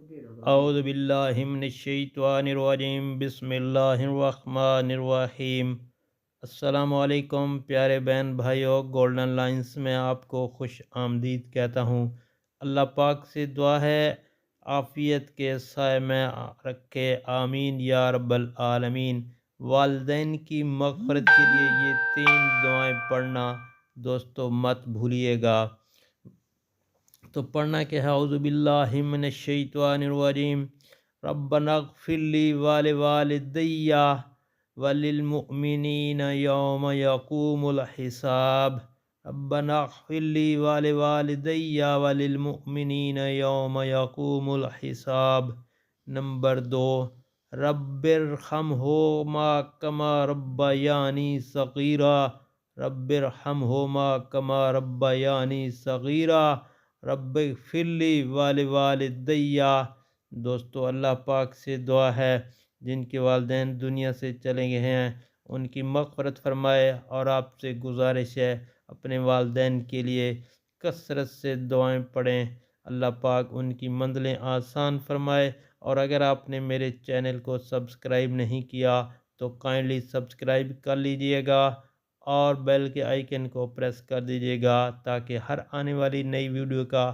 اعوذ باللہ من الشیطان الرجیم، بسم اللہ الرحمن الرحیم۔ السلام علیکم پیارے بہن بھائیوں، گولڈن لائنز میں آپ کو خوش آمدید کہتا ہوں۔ اللہ پاک سے دعا ہے عافیت کے سائے میں رکھے، آمین یا رب العالمین۔ والدین کی مغفرت کے لیے یہ 3 دعائیں پڑھنا دوستو مت بھولیے گا۔ تو پڑھنا کہ اعوذ باللہ من الشیطان الرجیم، ربنا اغفر لی ولوالدی وللمؤمنین یوم یقوم الحساب۔ ربنا اغفر لی ولوالدی وللمؤمنین یوم یقوم الحساب۔ نمبر 2، رب ارحمہما کما ربیانی صغیرا۔ رب ارحمہما کما ربیانی صغیرا۔ رب اغفر لی ولوالدی۔ دوستو اللہ پاک سے دعا ہے جن کے والدین دنیا سے چلے گئے ہیں ان کی مغفرت فرمائے، اور آپ سے گزارش ہے اپنے والدین کے لیے کثرت سے دعائیں پڑھیں، اللہ پاک ان کی منزلیں آسان فرمائے۔ اور اگر آپ نے میرے چینل کو سبسکرائب نہیں کیا تو کائنڈلی سبسکرائب کر لیجئے گا اور بیل کے آئیکن کو پریس کر دیجئے گا تاکہ ہر آنے والی نئی ویڈیو کا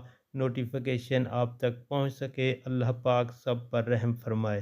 نوٹیفیکیشن آپ تک پہنچ سکے۔ اللہ پاک سب پر رحم فرمائے۔